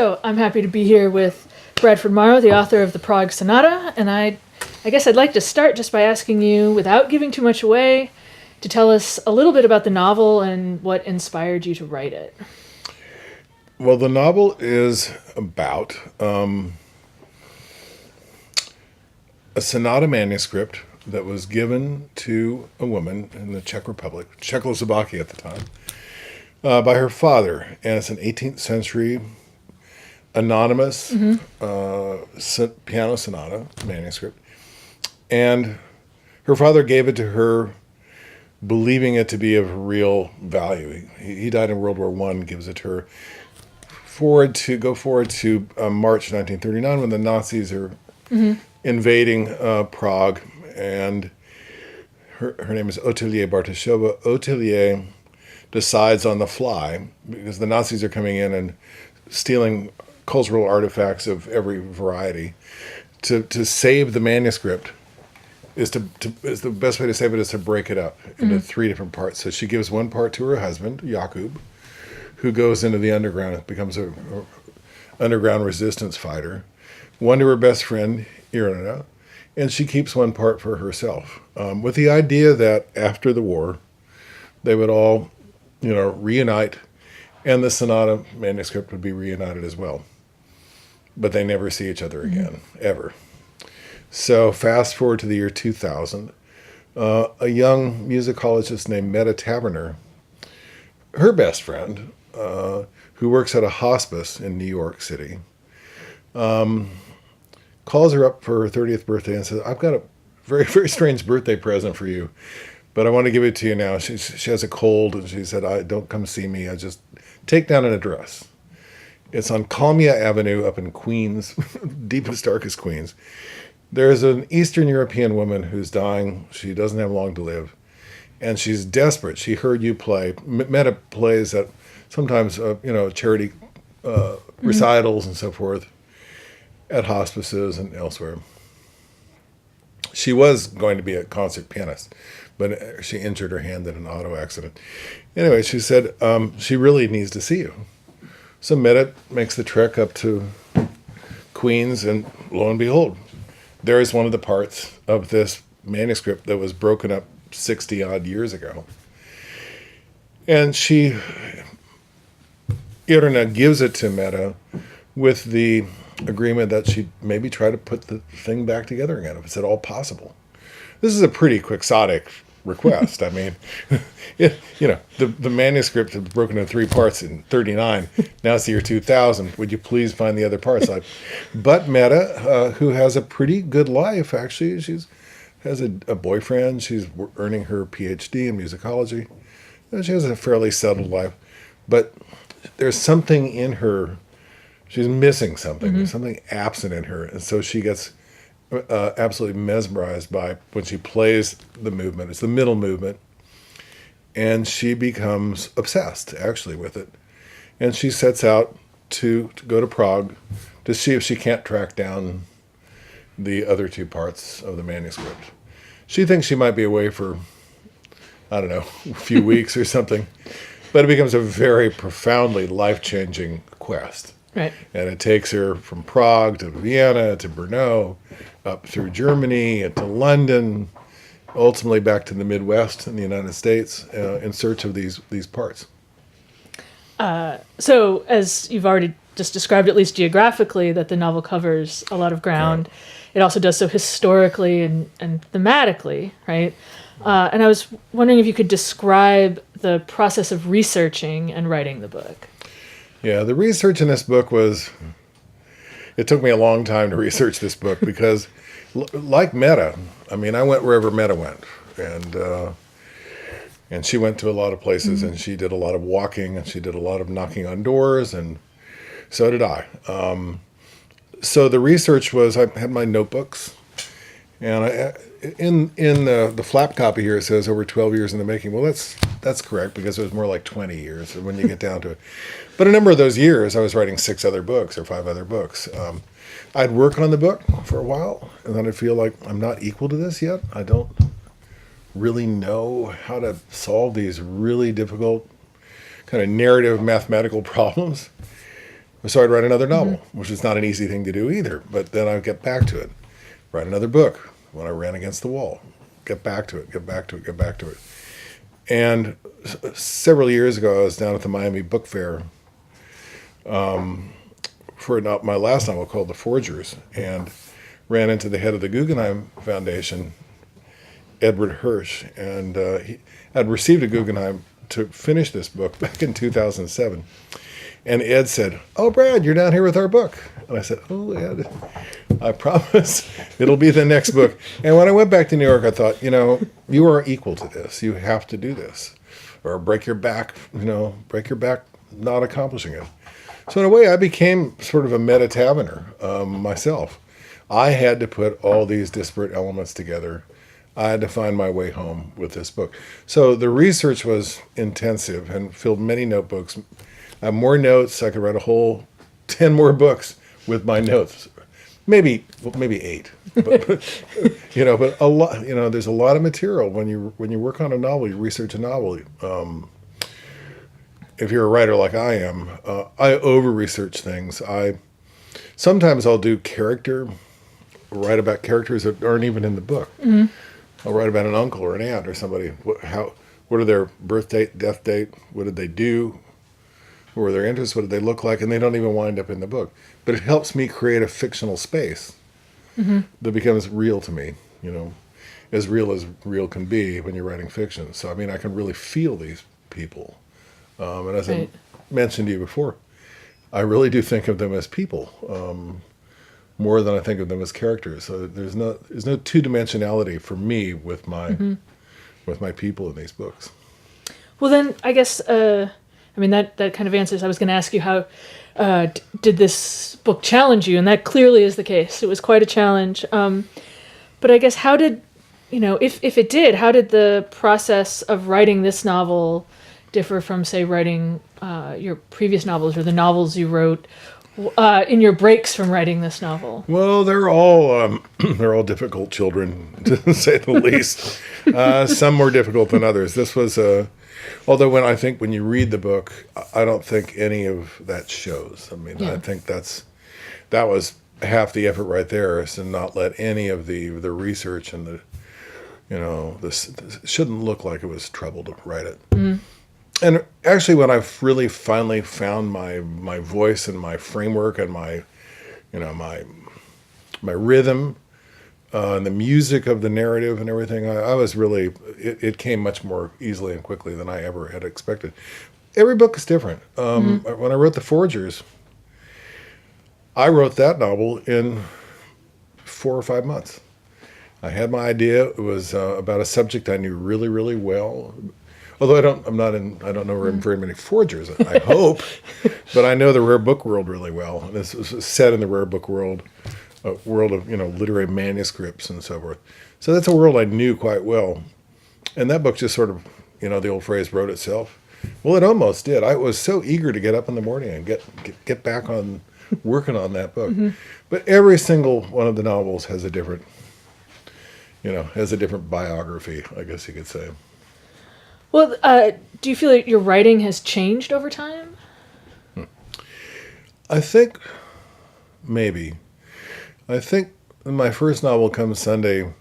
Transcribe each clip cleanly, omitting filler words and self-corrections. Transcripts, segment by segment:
So I'm happy to be here with Bradford Morrow, the author of the Prague Sonata, and I guess I'd like to start just by asking you, without giving too much away, to tell us a little bit about the novel and what inspired you to write it. Well, the novel is about a sonata manuscript that was given to a woman in the Czech Republic, Czechoslovakia at the time, by her father. And it's an 18th century anonymous piano sonata manuscript. And her father gave it to her, believing it to be of real value. He died in World War I, gives it to her. Go forward to March 1939, when the Nazis are invading Prague, and her name is Ottilie Bartoshova. Ottilie decides on the fly, because the Nazis are coming in and stealing cultural artifacts of every variety, to save the manuscript is the best way to save it is to break it up into three different parts. So she gives one part to her husband, Jakub, who goes into the underground, becomes a underground resistance fighter. One to her best friend, Irina, and she keeps one part for herself, with the idea that after the war, they would all, reunite, and the sonata manuscript would be reunited as well. But they never see each other again, ever. So fast forward to the year 2000, a young musicologist named Meta Taverner, her best friend, who works at a hospice in New York City, calls her up for her 30th birthday and says, I've got a very, very strange birthday present for you, but I want to give it to you now. She has a cold, and she said, don't come see me. I just take down an address. It's on Kalmia Avenue up in Queens, deepest, darkest Queens. There's an Eastern European woman who's dying. She doesn't have long to live, and she's desperate. She heard you play. Meta plays at sometimes, charity recitals and so forth, at hospices and elsewhere. She was going to be a concert pianist, but she injured her hand in an auto accident. Anyway, she said she really needs to see you. So Meta makes the trek up to Queens, and lo and behold, there is one of the parts of this manuscript that was broken up 60-odd years ago. And Irina gives it to Meta with the agreement that she'd maybe try to put the thing back together again, if it's at all possible. This is a pretty quixotic request. I mean, the manuscript was broken into three parts in 1939. Now it's the year 2000. Would you please find the other parts? But Meta, who has a pretty good life, actually, has a boyfriend. She's earning her PhD in musicology. And she has a fairly settled life. But there's something in her. She's missing something. There's something absent in her. And so she gets absolutely mesmerized by when she plays the movement. It's the middle movement. And she becomes obsessed, actually, with it. And she sets out to go to Prague to see if she can't track down the other two parts of the manuscript. She thinks she might be away for, a few weeks or something. But it becomes a very profoundly life-changing quest. Right. And it takes her from Prague to Vienna to Brno, up through Germany and to London, ultimately back to the Midwest in the United States in search of these parts. So as you've already just described, at least geographically, that the novel covers a lot of ground. Right. It also does so historically and thematically, right? And I was wondering if you could describe the process of researching and writing the book. Yeah, the research in this book it took me a long time to research this book because, like Meta, I went wherever Meta went. And she went to a lot of places, and she did a lot of walking, and she did a lot of knocking on doors, and so did I. So the research was, I had my notebooks, and in the flap copy here, it says over 12 years in the making. Well, that's correct, because it was more like 20 years when you get down to it. But a number of those years, I was writing 5 other books. I'd work on the book for a while, and then I'd feel like I'm not equal to this yet. I don't really know how to solve these really difficult kind of narrative mathematical problems. So I'd write another novel, which is not an easy thing to do either. But then I'd get back to it, write another book when I ran against the wall, get back to it, get back to it, get back to it. And several years ago, I was down at the Miami Book Fair for my last novel called The Forgers, and ran into the head of the Guggenheim Foundation, Edward Hirsch, and he had received a Guggenheim to finish this book back in 2007. And Ed said, "Oh, Brad, you're down here with our book." And I said, "Oh, Ed, I promise it'll be the next book." And when I went back to New York, I thought, you are equal to this. You have to do this, or break your back, break your back not accomplishing it. So in a way, I became sort of a meta-taverner myself. I had to put all these disparate elements together. I had to find my way home with this book. So the research was intensive and filled many notebooks. I have more notes. I could write a whole 10 more books with my notes. Maybe 8. But a lot. There's a lot of material when you work on a novel. You research a novel. If you're a writer like I am, I over-research things. Sometimes I'll do write about characters that aren't even in the book. Mm-hmm. I'll write about an uncle or an aunt or somebody. What are their birth date, death date? What did they do? What were their interests? What did they look like? And they don't even wind up in the book. But it helps me create a fictional space that becomes real to me, as real can be when you're writing fiction. So, I can really feel these people. And as I mentioned to you before, I really do think of them as people more than I think of them as characters. So there's no two-dimensionality for me with my people in these books. Well, then I guess that kind of answers. I was going to ask you how did this book challenge you, and that clearly is the case. It was quite a challenge. But I guess how did if it did, how did the process of writing this novel differ from, say, writing your previous novels or the novels you wrote in your breaks from writing this novel? Well, they're all difficult children, to say the least. Some more difficult than others. This was although when you read the book, I don't think any of that shows. I think that was half the effort right there, is to not let any of the research and this shouldn't look like it was trouble to write it. Mm. And actually, when I've really finally found my voice and my framework and my rhythm and the music of the narrative and everything, I was really, it came much more easily and quickly than I ever had expected. Every book is different. When I wrote The Forgers, I wrote that novel in 4 or 5 months. I had my idea. It was about a subject I knew really, really well. Although I don't know very many forgers, I hope, but I know the rare book world really well. And this was set in the rare book world, a world of literary manuscripts and so forth. So that's a world I knew quite well. And that book just sort of, the old phrase, wrote itself. Well, it almost did. I was so eager to get up in the morning and get back on working on that book. Mm-hmm. But every single one of the novels has a different biography, I guess you could say. Well, do you feel like your writing has changed over time? I think maybe. I think my first novel, Come Sunday,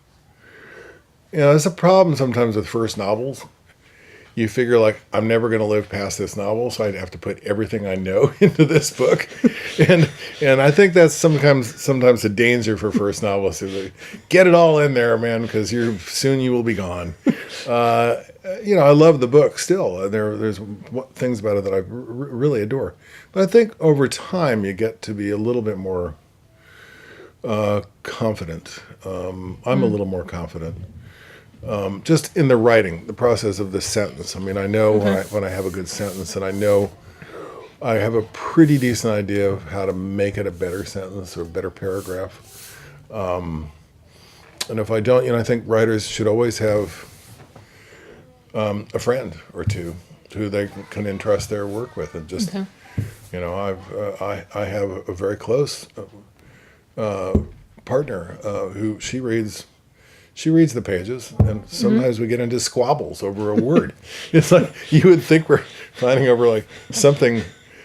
there's a problem sometimes with first novels. You figure, I'm never going to live past this novel, so I'd have to put everything I know into this book. And I think that's sometimes a danger for first novelists. Get it all in there, man, because soon you will be gone. I love the book still. There's things about it that I really adore. But I think over time you get to be a little bit more confident. I'm a little more confident. Just in the writing, the process of the sentence. I know when I have a good sentence, and I know I have a pretty decent idea of how to make it a better sentence or a better paragraph. And if I don't, I think writers should always have a friend or two who they can entrust their work with, and just, I have a very close partner who she reads the pages, and sometimes we get into squabbles over a word. It's like you would think we're fighting over something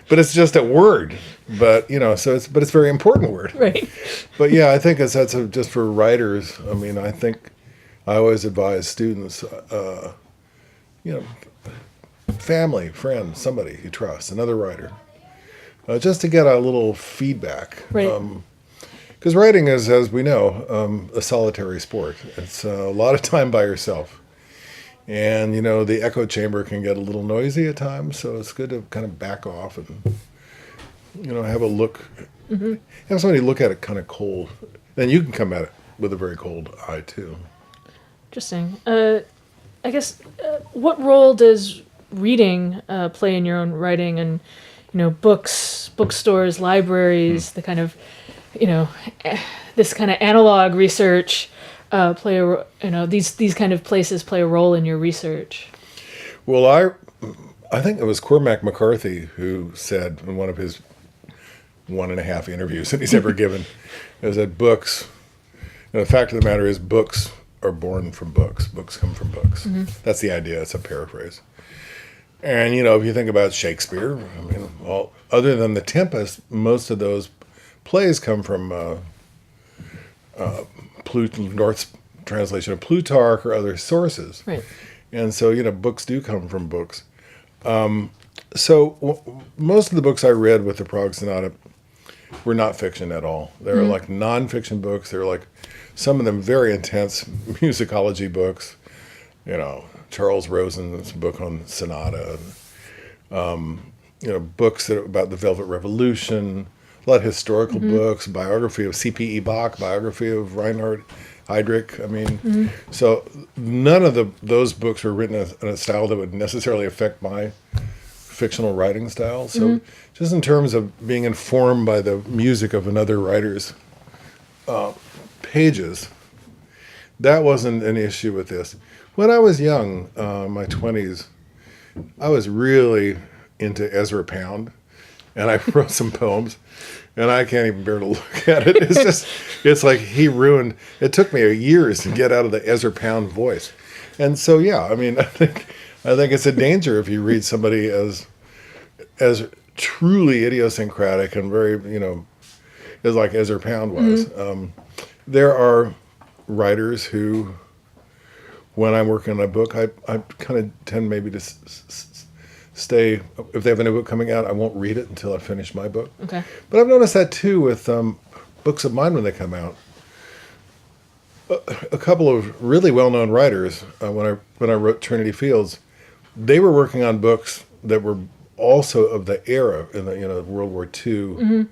but it's just a word. But it's a very important word. Right. But yeah, I think just for writers. I mean, I think I always advise students, family, friend, somebody you trust, another writer, just to get a little feedback. Right. Because writing is, as we know, a solitary sport. It's a lot of time by yourself. And, the echo chamber can get a little noisy at times, so it's good to kind of back off and, have a look. Mm-hmm. Have somebody look at it kind of cold. Then you can come at it with a very cold eye, too. Interesting. I guess, what role does reading play in your own writing? And, books, bookstores, libraries, the kind of, this kind of analog research play a, these kind of places play a role in your research? Well, I think it was Cormac McCarthy who said in one of his 1.5 interviews that he's ever given, is that books, the fact of the matter is books are born from books. Books come from books. Mm-hmm. That's the idea. It's a paraphrase. And, if you think about Shakespeare, I mean, other than The Tempest, most of those plays come from North's translation of Plutarch or other sources. Right. And so, books do come from books. Most of the books I read with the Prague Sonata were not fiction at all. They were like nonfiction books. They were like, some of them very intense musicology books. Charles Rosen's book on sonata. Books about the Velvet Revolution. A lot of historical books, biography of C.P.E. Bach, biography of Reinhard Heydrich. I mean, so none of those books were written in a style that would necessarily affect my fictional writing style. So just in terms of being informed by the music of another writer's pages, that wasn't an issue with this. When I was young, my 20s, I was really into Ezra Pound, and I wrote some poems, and I can't even bear to look at it. It's like he ruined. It took me years to get out of the Ezra Pound voice, and so I mean, I think it's a danger if you read somebody as truly idiosyncratic and very as like Ezra Pound was. There are writers who, when I'm working on a book, I kind of tend maybe to stay. If they have a new book coming out, I won't read it until I finish my book. Okay. But I've noticed that too with books of mine when they come out. A couple of really well-known writers, when I wrote Trinity Fields, they were working on books that were also of the era in the World War II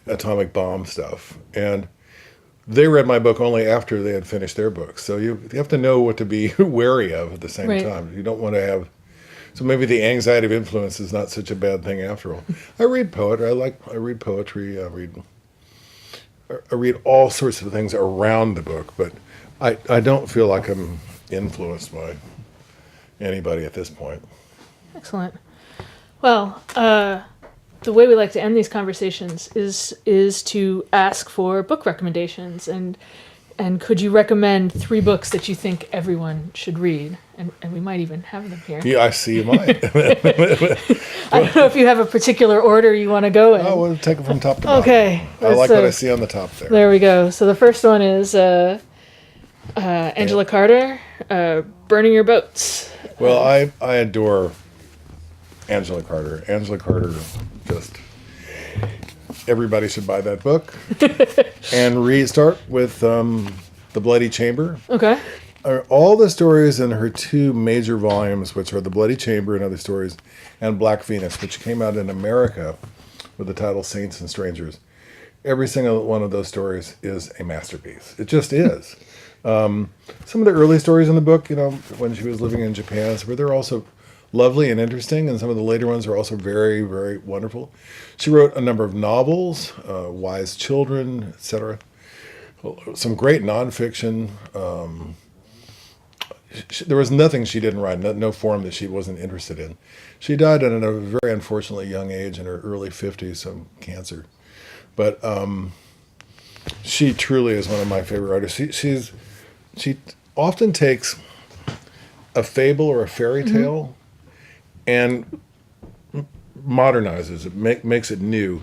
atomic bomb stuff, and they read my book only after they had finished their books. So you have to know what to be wary of at the same time. You don't want to have. So maybe the anxiety of influence is not such a bad thing after all. I read poetry. I read poetry. I read all sorts of things around the book, but I don't feel like I'm influenced by anybody at this point. Excellent. Well, the way we like to end these conversations is to ask for book recommendations, and could you recommend 3 books that you think everyone should read? And we might even have them here. Yeah, I see you might. I don't know if you have a particular order you want to go in. Oh, we'll take it from top to bottom. Okay. I like what I see on the top there. There we go. So the first one is Angela Carter, Burning Your Boats. Well, I adore Angela Carter. Angela Carter, just everybody should buy that book and start with The Bloody Chamber. Okay. All the stories in her 2 major volumes, which are The Bloody Chamber and Other Stories, and Black Venus, which came out in America with the title Saints and Strangers. Every single one of those stories is a masterpiece. It just is. Some of the early stories in the book, when she was living in Japan, where they're also lovely and interesting, and some of the later ones are also very, very wonderful. She wrote a number of novels, Wise Children, etc. Some great nonfiction. There was nothing she didn't write, no form that she wasn't interested in. She died at a very unfortunately young age, in her early 50s, from cancer. But she truly is one of my favorite writers. She often takes a fable or a fairy tale and modernizes it, makes it new,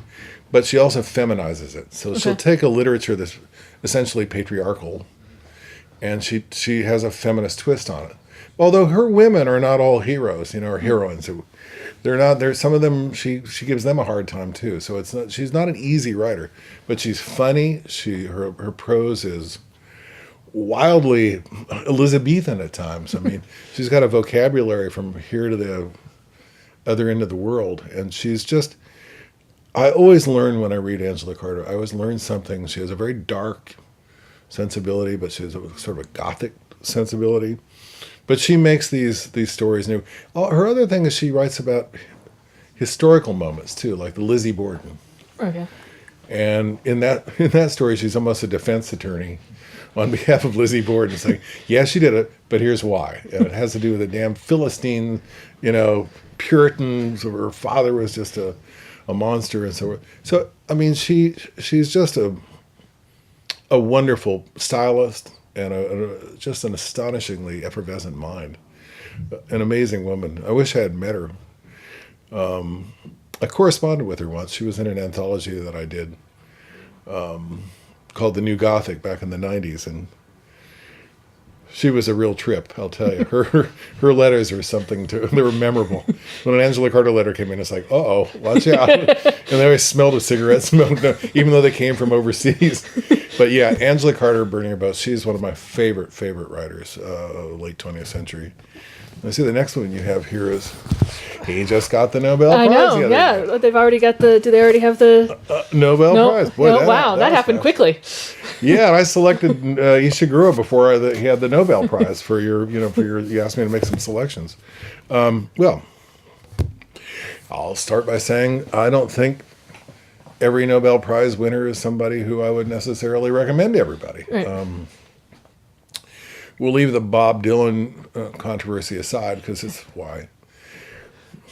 but she also feminizes it. So she'll take a literature that's essentially patriarchal, and she has a feminist twist on it. Although her women are not all heroes, or heroines. They're not. There's some of them. She gives them a hard time too. So it's not. She's not an easy writer, but she's funny. Her prose is wildly Elizabethan at times. I mean, she's got a vocabulary from here to the other end of the world, and she's just. I always learn when I read Angela Carter. I always learn something. She has a very dark sensibility, but she has a sort of a gothic sensibility. But she makes these stories new. Her other thing is she writes about historical moments too, like the Lizzie Borden. Okay. And in that story, she's almost a defense attorney on behalf of Lizzie Borden, saying, "Yeah, she did it, but here's why." And it has to do with the damn Philistine, Puritans. Her father was just a monster, and so. So I mean, she's just a wonderful stylist. And just an astonishingly effervescent mind. An amazing woman. I wish I had met her. I corresponded with her once. She was in an anthology that I did called The New Gothic back in the 90s. And she was a real trip, I'll tell you. Her letters are something they were memorable. When an Angela Carter letter came in, it's like, uh-oh, watch out. And they always smelled of cigarette smoke, even though they came from overseas. But yeah, Angela Carter, Burning Her Boats, she's one of my favorite writers, late 20th century. I see the next one you have here is, he just got the Nobel Prize. I know, yeah. They've already got do they already have the... Nobel Prize. Boy, wow, that happened quickly. Yeah, and I selected Ishiguro before he had the Nobel Prize for you asked me to make some selections. Well, I'll start by saying I don't think every Nobel Prize winner is somebody who I would necessarily recommend to everybody. Right. We'll leave the Bob Dylan controversy aside because it's why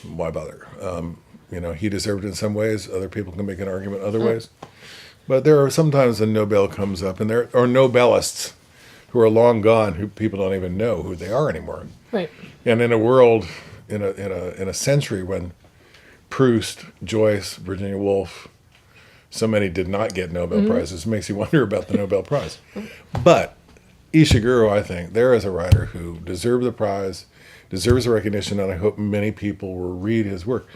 bother? He deserved it in some ways. Other people can make an argument other ways. But there are sometimes a Nobel comes up, and there are Nobelists who are long gone, who people don't even know who they are anymore. Right. And in a world, in a century when Proust, Joyce, Virginia Woolf, so many did not get Nobel Prizes, it makes you wonder about the Nobel Prize. But Ishiguro, I think, there is a writer who deserves the prize, deserves the recognition, and I hope many people will read his work.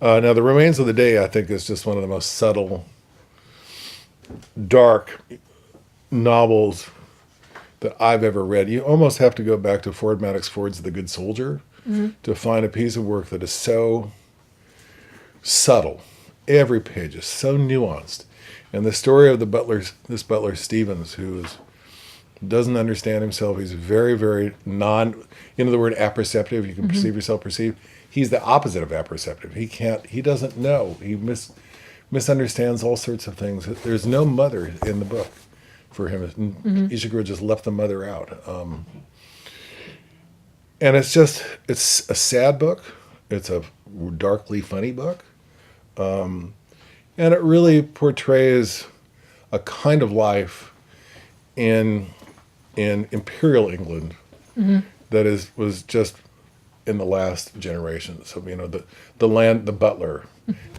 Now, The Remains of the Day, I think, is just one of the most subtle, dark novels that I've ever read. You almost have to go back to Ford Madox Ford's The Good Soldier to find a piece of work that is so subtle. Every page is so nuanced. And the story of this butler Stevens, who doesn't understand himself. He's very, very the word apperceptive. You can perceive yourself perceived. He's the opposite of apperceptive. He doesn't know. He misunderstands all sorts of things. There's no mother in the book for him. Ishiguro just left the mother out. And it's a sad book. It's a darkly funny book. And it really portrays a kind of life in Imperial England that was just in the last generation. So the land, the butler,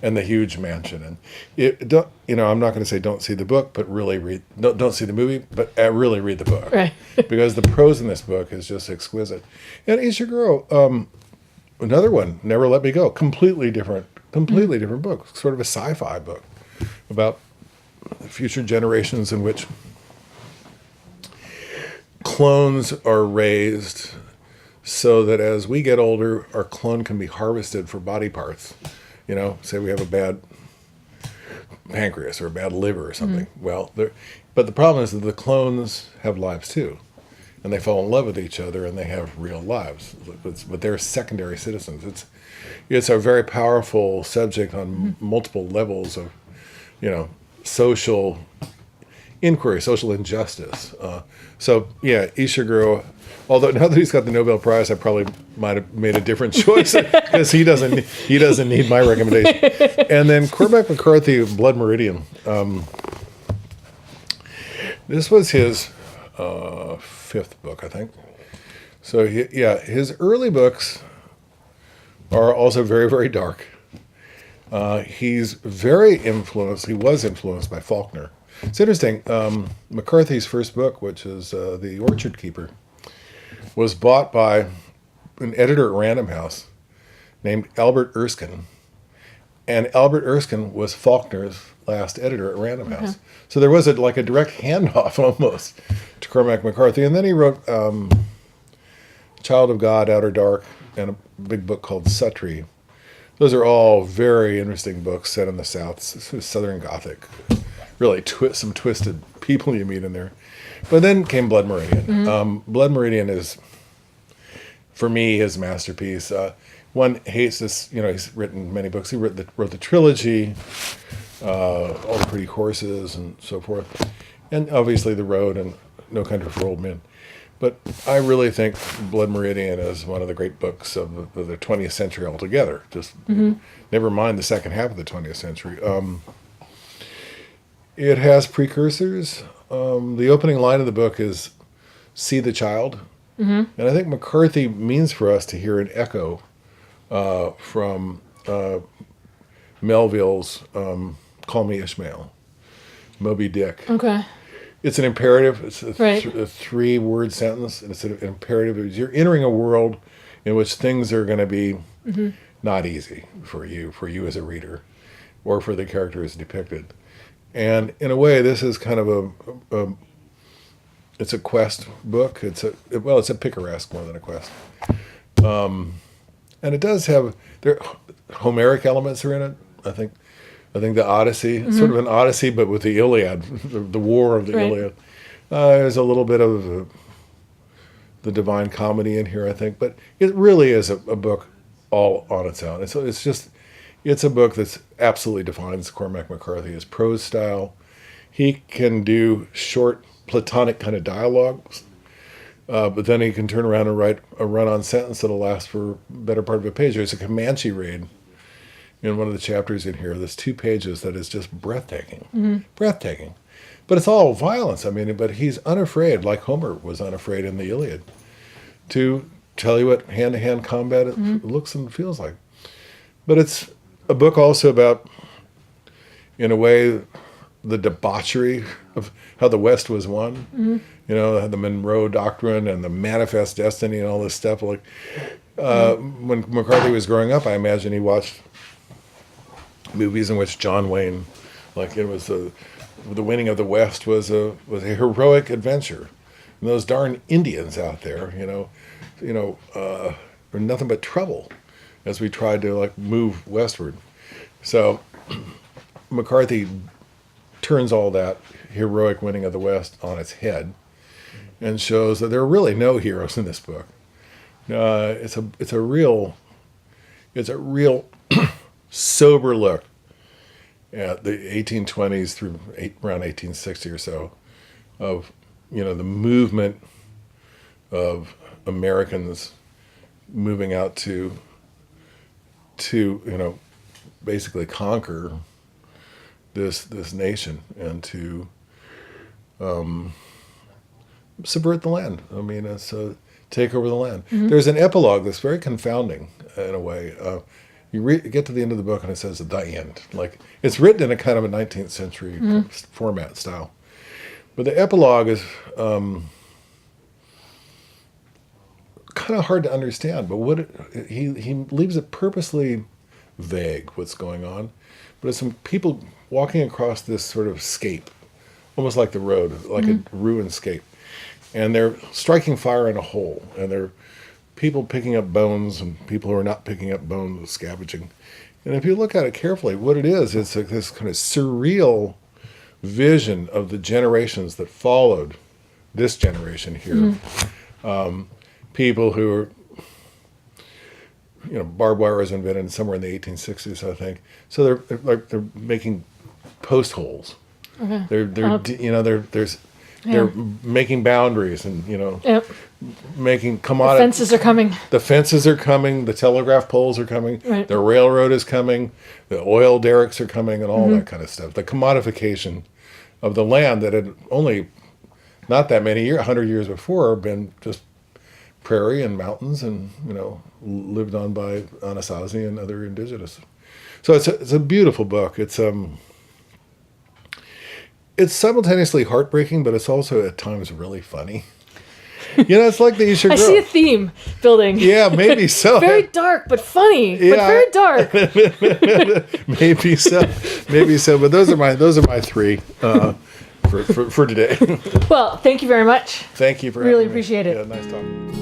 and the huge mansion, and I'm not going to say don't see the book, but really don't see the movie, but really read the book, right? Because the prose in this book is just exquisite. And Ishiguro, another one, Never Let Me Go, completely different book, sort of a sci-fi book about future generations in which clones are raised so that as we get older, our clone can be harvested for body parts. Say we have a bad pancreas or a bad liver or something. Well, but the problem is that the clones have lives too, and they fall in love with each other and they have real lives, but they're secondary citizens. It's a very powerful subject on multiple levels of, social inquiry, social injustice. So yeah, Ishiguro, although now that he's got the Nobel Prize, I probably might have made a different choice because he doesn't need my recommendation. And then Cormac McCarthy, Blood Meridian. This was his fifth book, I think. So his early books are also very, very dark. He's very influenced. He was influenced by Faulkner. It's interesting. McCarthy's first book, which is The Orchard Keeper, was bought by an editor at Random House named Albert Erskine. And Albert Erskine was Faulkner's last editor at Random House. So there was like a direct handoff almost to Cormac McCarthy. And then he wrote Child of God, Outer Dark, and a big book called Suttree. Those are all very interesting books set in the South, Southern Gothic. Really some twisted people you meet in there. But then came Blood Meridian. Blood Meridian is, for me, his masterpiece. One hates this, he's written many books. He wrote the trilogy, All the Pretty Horses and so forth. And obviously The Road and No Country for Old Men. But I really think Blood Meridian is one of the great books of the 20th century altogether. Just never mind the second half of the 20th century. It has precursors. The opening line of the book is, "See the child." And I think McCarthy means for us to hear an echo from Melville's Call Me Ishmael, Moby Dick. Okay. It's an imperative. It's a, Right. a three-word sentence. And it's an imperative. You're entering a world in which things are going to be not easy for you as a reader, or for the characters depicted. And in a way, this is kind of it's a quest book. It's a picaresque more than a quest. And it does have Homeric elements are in it. I think the Odyssey, it's sort of an Odyssey, but with the Iliad, the war of the Iliad. There's a little bit of the Divine Comedy in here, I think, but it really is a book all on its own. It's a book that absolutely defines Cormac McCarthy, his prose style. He can do short, platonic kind of dialogues, but then he can turn around and write a run-on sentence that'll last for better part of a page. There's a Comanche raid in one of the chapters in here. There's 2 pages that is just breathtaking. Breathtaking. But it's all violence. But he's unafraid, like Homer was unafraid in the Iliad, to tell you what hand-to-hand combat it looks and feels like. But it's a book also about, in a way, the debauchery of how the West was won. The Monroe Doctrine and the Manifest Destiny and all this stuff. Like when McCarthy was growing up, I imagine he watched movies in which John Wayne, like it was the winning of the West was a heroic adventure. And those darn Indians out there, were nothing but trouble as we tried to move westward. So McCarthy turns all that heroic winning of the West on its head and shows that there are really no heroes in this book. It's a real sober look at the 1820s through around 1860 or so of the movement of Americans moving out to basically conquer this nation and to subvert the land. It's take over the land. There's an epilogue that's very confounding in a way. You get to the end of the book and it says the end. Like it's written in a kind of a 19th century format style, but the epilogue is kind of hard to understand. But he leaves it purposely vague what's going on. But it's some people walking across this sort of scape, almost like the road, like a ruined scape, and they're striking fire in a hole, and they're people picking up bones and people who are not picking up bones, scavenging. And if you look at it carefully, what it is, it's this kind of surreal vision of the generations that followed this generation here. People who are, barbed wire was invented somewhere in the 1860s, I think. So they're making post holes. Okay. They're making boundaries and making commodity. The fences are coming. The fences are coming. The telegraph poles are coming. Right. The railroad is coming. The oil derricks are coming, and all that kind of stuff. The commodification of the land that had only not that many 100 years before been just prairie and mountains, and lived on by Anasazi and other indigenous So it's a beautiful book. It's simultaneously heartbreaking, but it's also at times really funny. It's like the Easter I Girl. see a theme building. Yeah, maybe so. Very dark, but funny. But Yeah. very dark. Maybe so. Maybe so. But those are my three for today. Well, thank you very much. Thank you for Really having me. appreciate it. Yeah, nice talking.